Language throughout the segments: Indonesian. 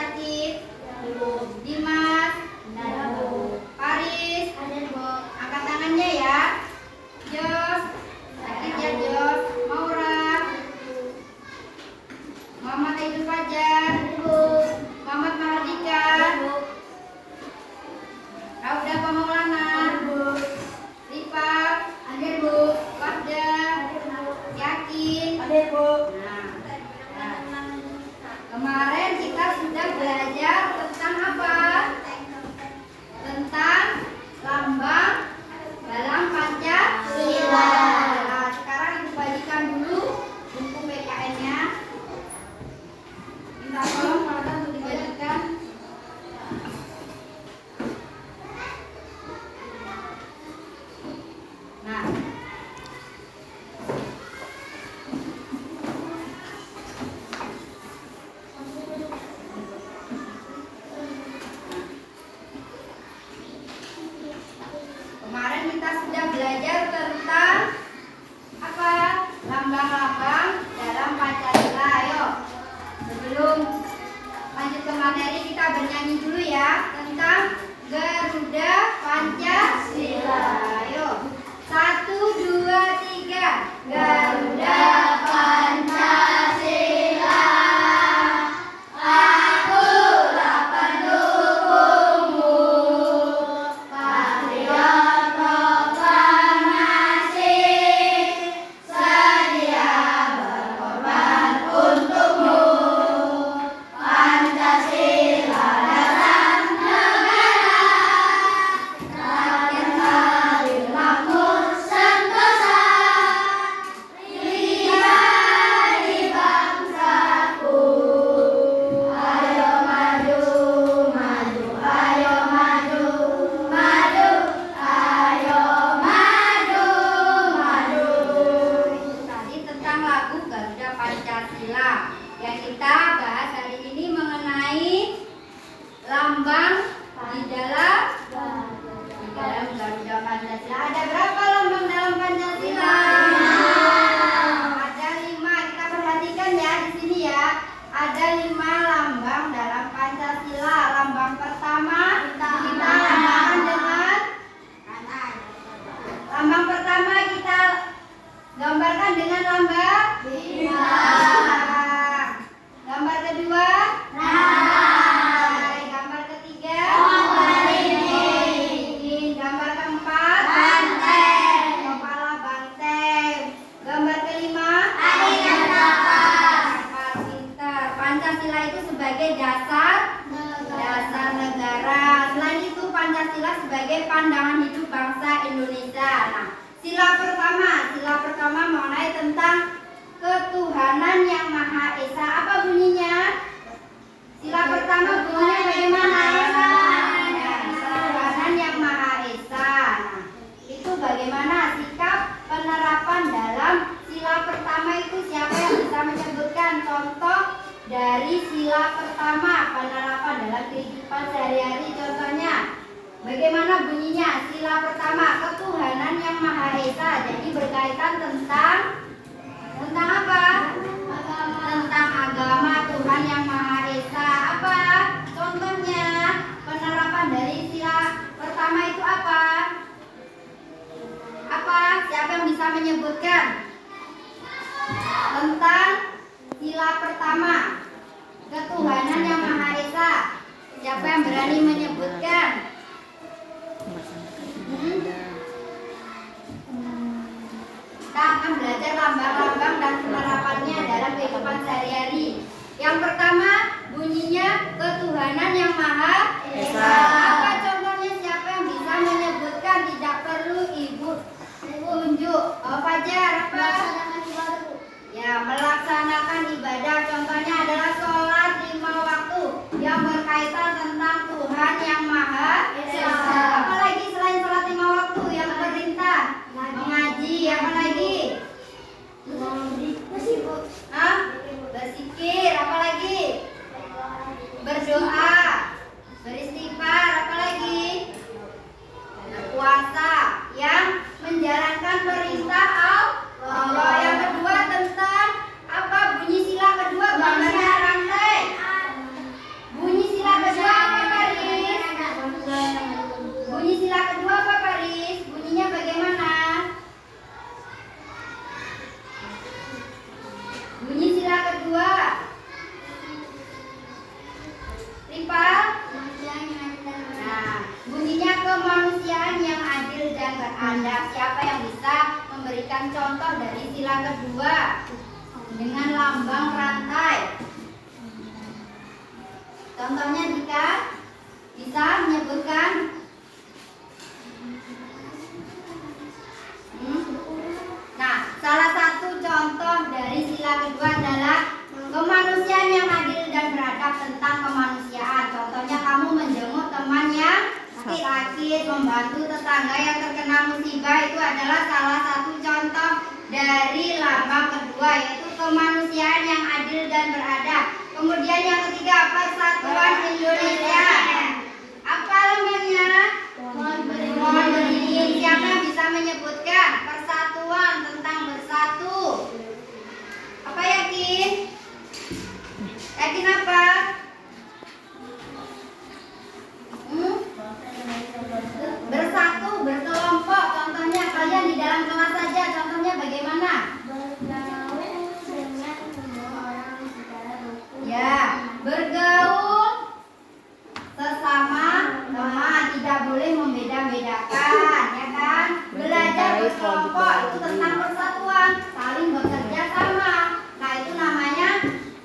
Sacit? Dimas? Paris? Angkat tangannya ya. Jos? Sakit ya Jos? Maura? Muhammad Aidil Fajar? Muhammad Mahardika? Rauda Pamaulana? Rifat? Wahda? Yakin? Kemarin kita sudah belajar tentang apa? Tentang lambang dalam Pancasila. Nah, sekarang Ibu bagikan dulu buku PKN-nya. Minta tolong Marta untuk dibagikan. Nah, kemarin kita sudah belajar tentang apa? Lambang-lambang dalam Pancasila. Ayo, sebelum lanjut ke materi kita bernyanyi dulu ya tentang Garuda Pancasila. Ayo, 1, 2, 3. Garuda Pancasila, akulah pendukungmu. Patriot proklamasi, sedia berkorban untukmu. Pancasila dasar negara, rakyat adil makmur sentosa, pribadi bangsaku. Ayo maju, maju, ayo maju, maju, ayo maju, maju. Tadi tentang lagu Garuda Pancasila. Yang kita bahas hari ini mengenai lambang di dalam Garuda Pancasila. Ada berapa lambang dalam Pancasila? Ada 5. Kita perhatikan ya di sini ya. Ada 5 lambang dalam Pancasila. Lambang pertama kita lambangkan dengan lambang pertama kita gambarkan dengan lambang bintang. Gambar kedua rantai. Gambar ketiga ini. Gambar keempat banteng, kepala banteng. Gambar kelima kapal pintar. Pancasila itu sebagai dasar negara. Selain itu Pancasila sebagai pandangan hidup bangsa Indonesia. Nah, sila pertama mengenai tentang ketuhanan yang Maha Esa. Apa bunyinya? Sila pertama bunyinya bagaimana? Ketuhanan yang Maha Esa. Nah, itu bagaimana sikap penerapan dalam sila pertama itu? Siapa yang bisa menyebutkan contoh dari sila pertama penerapan dalam kehidupan sehari-hari? Contohnya bagaimana bunyinya? Sila pertama ketuhanan yang Maha Esa. Jadi berkaitan tentang apa? Tentang agama Tuhan yang Maha Esa. Apa contohnya penerapan dari sila pertama itu apa? Siapa yang bisa menyebutkan tentang sila pertama ketuhanan yang Maha Esa? Siapa yang berani menyebutkan? Kita akan belajar lambang-lambang dan penerapannya dalam kehidupan sehari-hari. Yang pertama bunyinya ketuhanan yang Maha Esa. Apa contohnya? Siapa yang bisa menyebutkan? Tidak perlu Ibu tunjuk. Fajar apa? Ya, melaksanakan ibadah. Contohnya adalah sholat 5 waktu yang berkaitan tentang Tuhan beradab. Siapa yang bisa memberikan contoh dari sila kedua dengan lambang rantai? Contohnya jika bisa menyebutkan. Nah, salah satu contoh dari sila kedua adalah kemanusiaan yang adil dan beradab, tentang kemanusiaan. Contohnya kamu menjenguk teman yang sakit, membantu tetangga yang terkena musibah, itu adalah salah satu contoh dari lambang kedua, yaitu kemanusiaan yang adil dan beradab. Kemudian yang ketiga, Persatuan Indonesia. Apa lambangnya? Mohon berdiri. Siapa yang bisa menyebutkan persatuan, tentang bersatu? Apa yakin? Yakin apa? Bersatu, berkelompok. Contohnya kalian di dalam kelas saja. Contohnya bagaimana? Ya, bergaul sesama teman, tidak boleh membeda-bedakan, ya kan? Belajar berkelompok, itu tentang persatuan, saling bekerja sama. Nah, itu namanya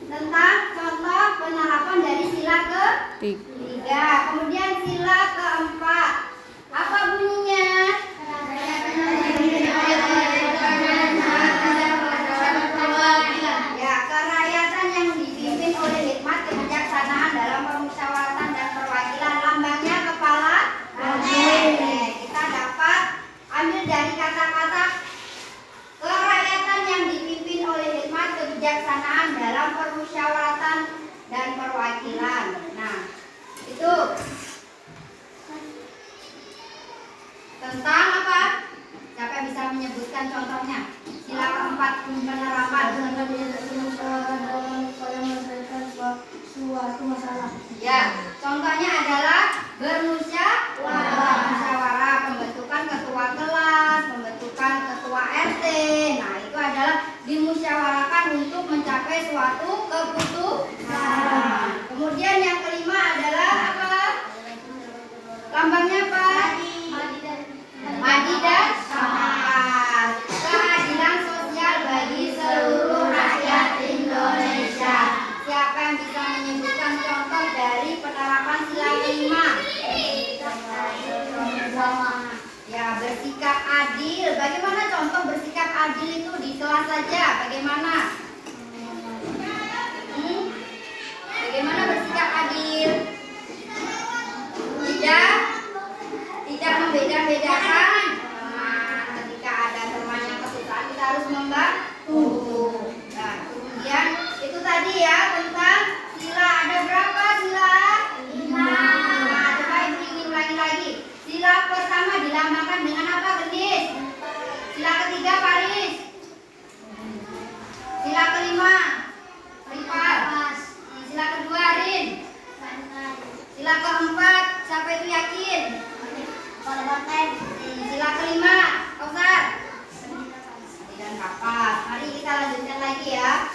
tentang contoh penerapan dari sila ketiga. Kemudian sila keempat, apa bunyinya? Ya, kerakyatan yang dipimpin oleh hikmat kebijaksanaan dalam permusyawaratan dan perwakilan. Lambangnya kepala. Kita dapat ambil dari kata-kata kerakyatan yang dipimpin oleh hikmat kebijaksanaan dalam permusyawaratan dan perwakilan. Nah, itu tentang apa? Siapa yang bisa menyebutkan contohnya? Sila keempat penerapan. Suatu masalah. Ya, contohnya adalah bermusyawarah, pembentukan ketua kelas, pembentukan ketua RT. Nah, itu adalah dimusyawarakan untuk mencapai suatu keputusan. Kemudian yang kelima adalah apa? Lambangnya apa? Madi dan Samaan. Keadilan sosial bagi seluruh rakyat Indonesia. Siapa yang bisa menyebutkan contoh dari penerapan sila kelima? Ya, bersikap adil. Bagaimana contoh bersikap adil itu di kelas saja? Bagaimana? Bagaimana bersikap adil? Tidak membeda-bedakan. Nah, ketika ada teman yang kesusahan, kita harus membantu. Nah, kemudian itu tadi ya tentang sila. Ada berapa sila? 5. Nah, coba ibu ingin ulangi lagi. Sila pertama dilambangkan dengan apa, Gendis? Sila ketiga, Paris. Sila kelima, Rifat. Sila kedua, Rin. Sila keempat, siapa itu yakin? Sila kelima, Kausar. Dan Kapas. Mari kita lanjutkan lagi ya.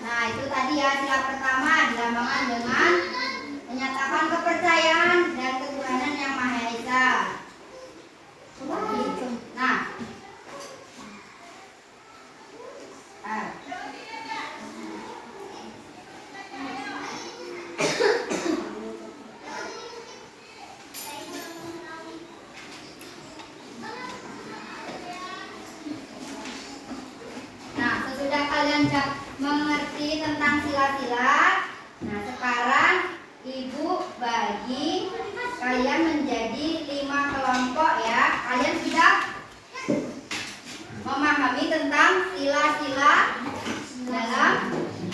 Nah, itu tadi ya sila pertama dilambangkan dengan menyatakan kepercayaan dan ketuhanan yang Maha Esa. Nah, sesudah kalian mengerti tentang sila-sila, nah sekarang ibu bagi kalian menjadi 5 kelompok ya. Kalian sudah memahami tentang sila-sila dalam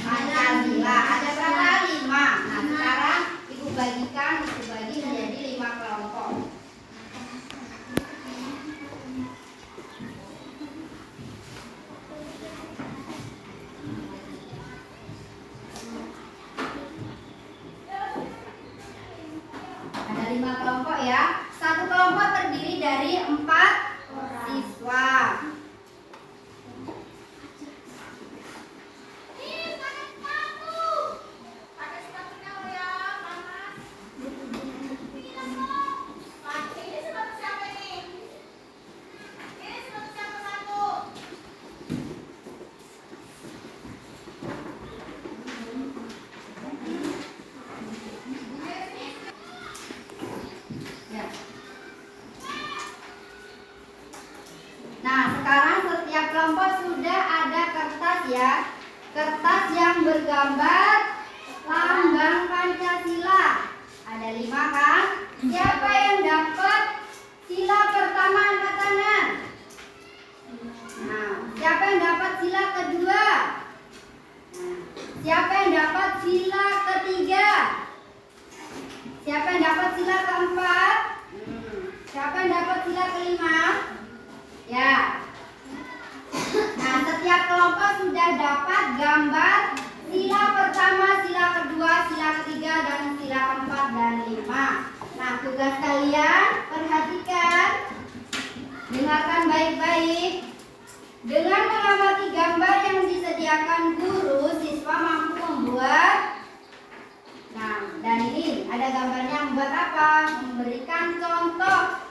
Pancasila. Ada berapa? 5. Nah, sekarang ibu bagi menjadi 5 kelompok. Ada 5 kelompok ya. Satu kelompok terdiri dari 4 siswa. ya. Kertas yang bergambar lambang Pancasila. Ada 5 kan? Siapa yang dapat sila pertama angkat tangan? Nah, siapa yang dapat sila kedua? Nah, siapa yang dapat sila ketiga? Siapa yang dapat sila keempat? Siapa yang dapat sila kelima? Ya. Nah, setiap kelompok sudah dapat gambar sila pertama, sila kedua, sila ketiga, dan sila keempat dan 5. Nah, tugas kalian perhatikan, dengarkan baik-baik. Dengan mengamati gambar yang disediakan guru, siswa mampu membuat. Nah, dan ini ada gambarnya, membuat apa? Memberikan contoh.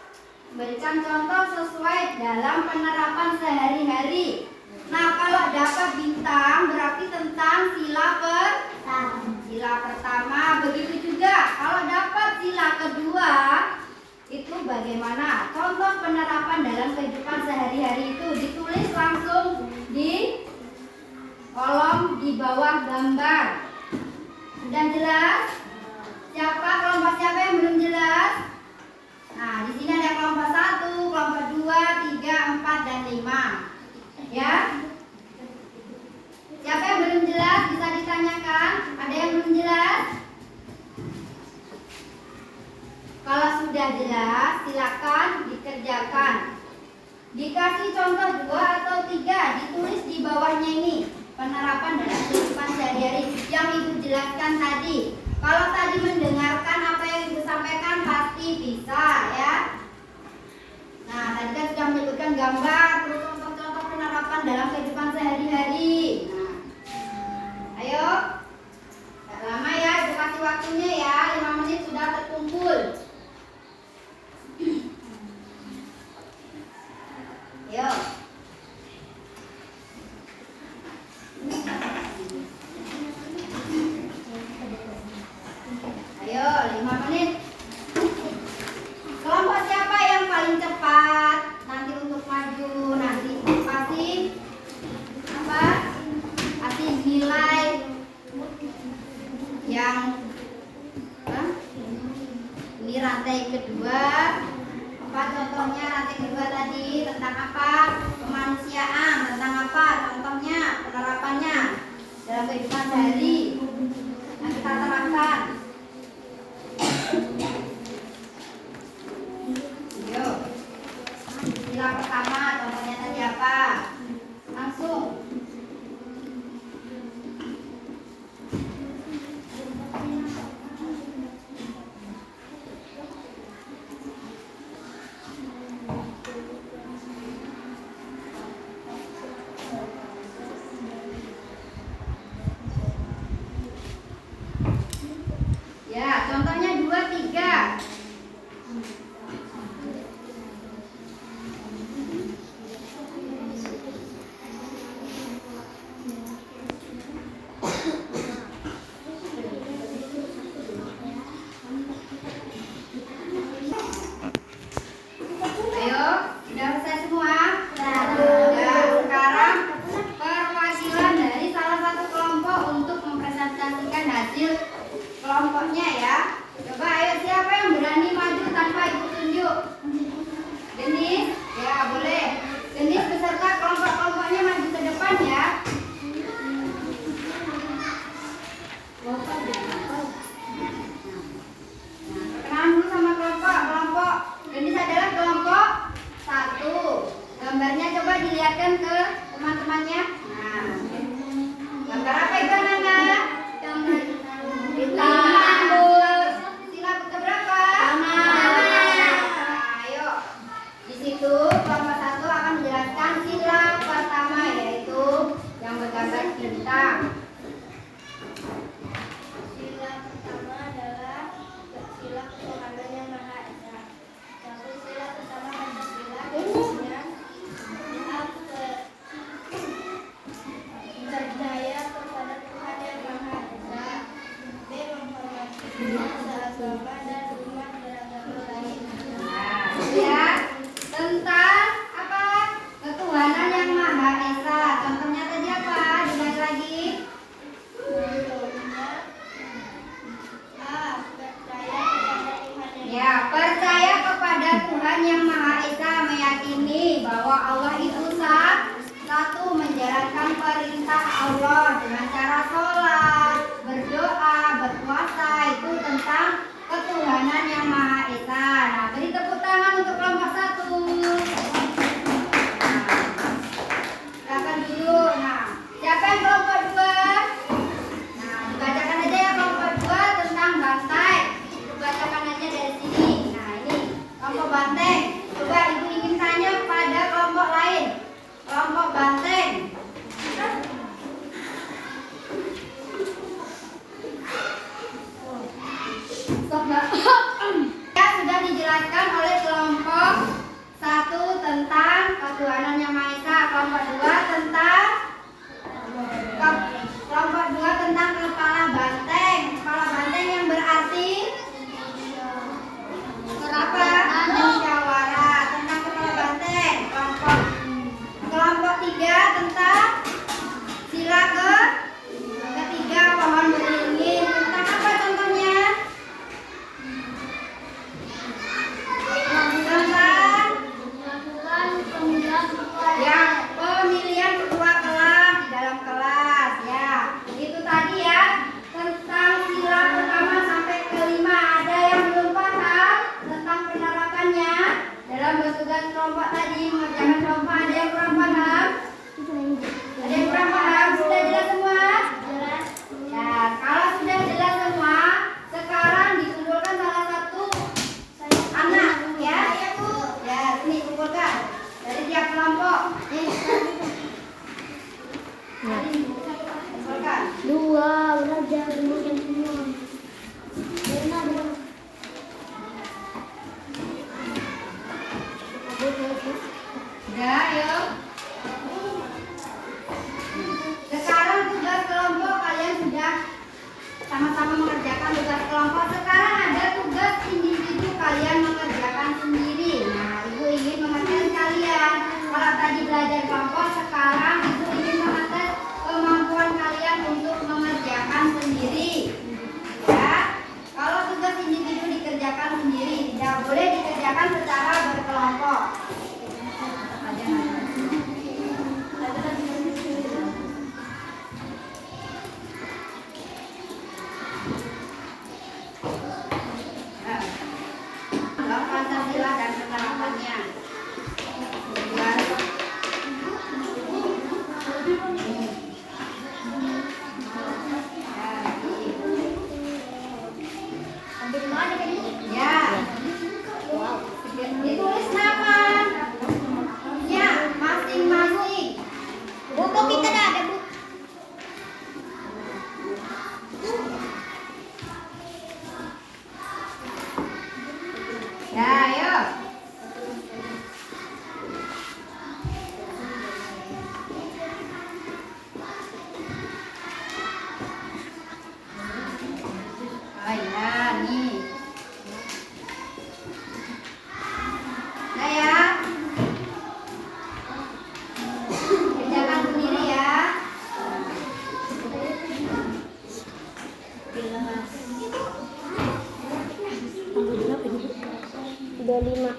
Memberikan contoh sesuai dalam penerapan sehari-hari. Nah, kalau dapat bintang berarti tentang sila pertama. Begitu juga kalau dapat sila kedua, itu bagaimana? Contoh penerapan dalam kehidupan sehari-hari itu ditulis langsung di kolom di bawah gambar. Sudah jelas? Kelompok siapa yang belum jelas? Nah, di sini ada kelompok 1, kelompok 2, 3, 4, dan 5. Ya. Siapa yang belum jelas bisa ditanyakan? Ada yang belum jelas? Kalau sudah jelas, silakan dikerjakan. Dikasih contoh 2 atau 3, ditulis di bawahnya ini. Penerapan dalam kehidupan sehari-hari yang Ibu jelaskan tadi. Kalau tadi mendengarkan apa yang Ibu sampaikan pasti bisa ya. Nah, tadi kan sudah menyebutkan gambar, terus contoh-contoh penerapan dalam kehidupan sehari-hari. Nah, ayo, gak lama ya, Ibu kasih waktunya ya, 5 menit sudah terkumpul. Ayo. Ayo, 5 menit. Kelompok siapa yang paling cepat nanti untuk maju? Nanti kasih apa? Kasih nilai yang ini rantai kedua. Apa contohnya rantai kedua tadi? Tentang apa? Kemanusiaan. Tentang apa? Contohnya, penerapannya dalam kehidupan sehari yang kita terapkan. Yuk, sila pertama contohnya tadi apa? Langsung. Tuhan Yang Maha Esa meyakini bahwa Allah itu satu, menjalankan perintah Allah dengan cara sholat, berdoa, berpuasa, itu tentang ketuhanan Yang Maha Esa. Nah, beri tepuk tangan untuk kelompok 1. Silakan duduk. Nah, siapa yang kelompok 2? Nah, dibacakan aja ya kelompok 2 tentang banteng. Dibacakan aja dari sini. Nah, ini kelompok banteng. Coba ibu ingin tanya pada kelompok lain. Kelompok banteng. Ya, sudah dijelaskan oleh kelompok 1 tentang ketuhanan Yang Maha Esa, kelompok 2 tentang kepala banteng. Kepala banteng yang berarti apa? Musyawarah. Tentang kepala banteng. Kelompok 3 tentang sila ketiga, pohon beringin. Tentang apa contohnya? Pemilihan ketua kelas di dalam kelas ya. Itu tadi ya tentang sila pertama sampai kelima. Ada yang belum paham tentang penerapannya dalam bertugas kelompok tadi, mengerjakan kelompok. Ada yang kurang paham? Ada yang kurang paham? Sudah jelas semua? Ya, kalau sudah jelas semua, sekarang dikumpulkan salah satu anak ya. Ya, sini kumpulkan dari tiap kelompok. Kumpulkan. 2 belajar kemudian semua. Udah, ayo. Sekarang tugas kelompok kalian sudah sama-sama mengerjakan tugas kelompok. Sekarang ada tugas individu kalian mengerjakan sendiri. Nah, ibu ingin mengetes kalian. Kalau tadi belajar kelompok, sekarang ibu ingin mengetes kemampuan kalian untuk mengerjakan sendiri. Ya, kalau tugas individu dikerjakan sendiri, tidak boleh dikerjakan secara berkelompok. Pancasila dan penerapannya. Ya. Ditulis nama. Ya, masing-masing. Buku kita ada buku. Ya, ayo. Oh ya, nih. Nah ya. Kerjakan sendiri ya. Udah 5.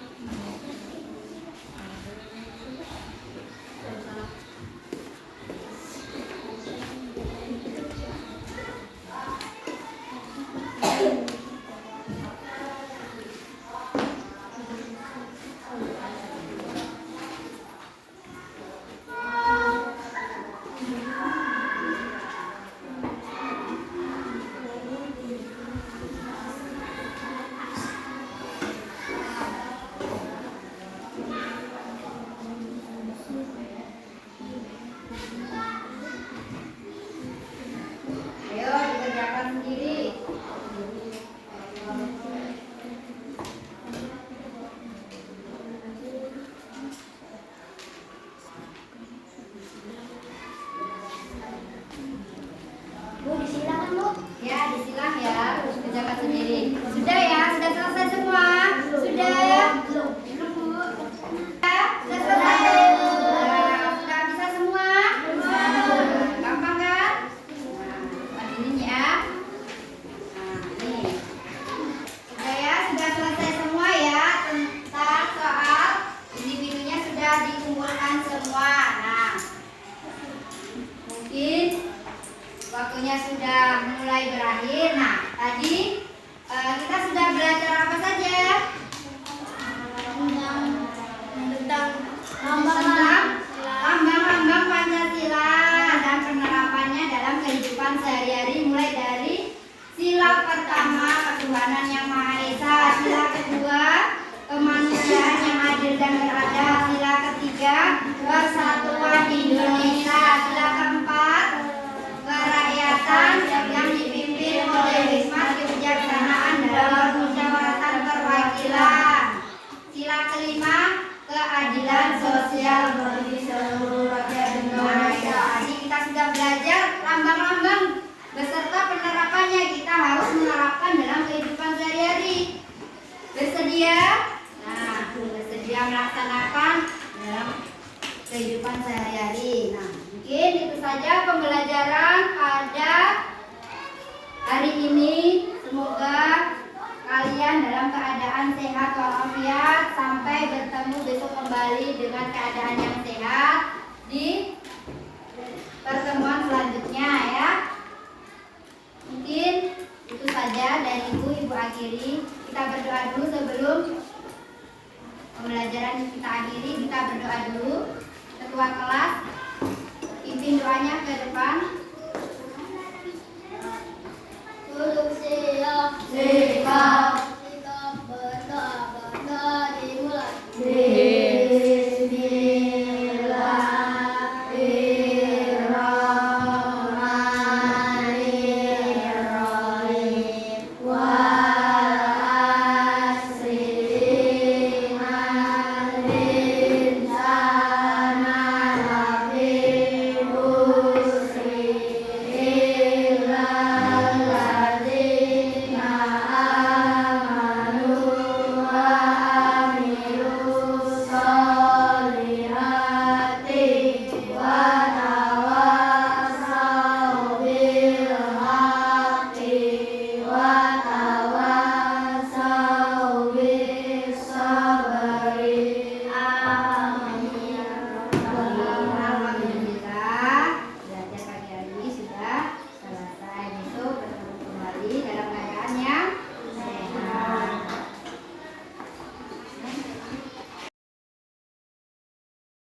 sila kedua, kemanusiaan yang adil dan beradab. Sila ketiga, persatuan Indonesia. Sila keempat, kerakyatan yang dipimpin oleh hikmat kebijaksanaan dalam musyawaratan perwakilan. Sila kelima, keadilan sosial bagi seluruh rakyat Indonesia. Tadi kita sudah belajar lambang-lambang beserta penerapannya. Kita harus menerapkan dalam kehidupan sehari-hari. Bersedia? Nah, bersedia melaksanakan dalam kehidupan sehari-hari. Nah, mungkin itu saja pembelajaran pada hari ini. Semoga kalian dalam keadaan sehat walafiat sampai bertemu besok kembali dengan keadaan yang sehat di pertemuan selanjutnya ya. Mungkin itu saja dari Ibu akhiri. Kita berdoa dulu sebelum pembelajaran kita akhiri. Kita berdoa dulu. Ketua kelas pimpin doanya ke depan. Untuk siap,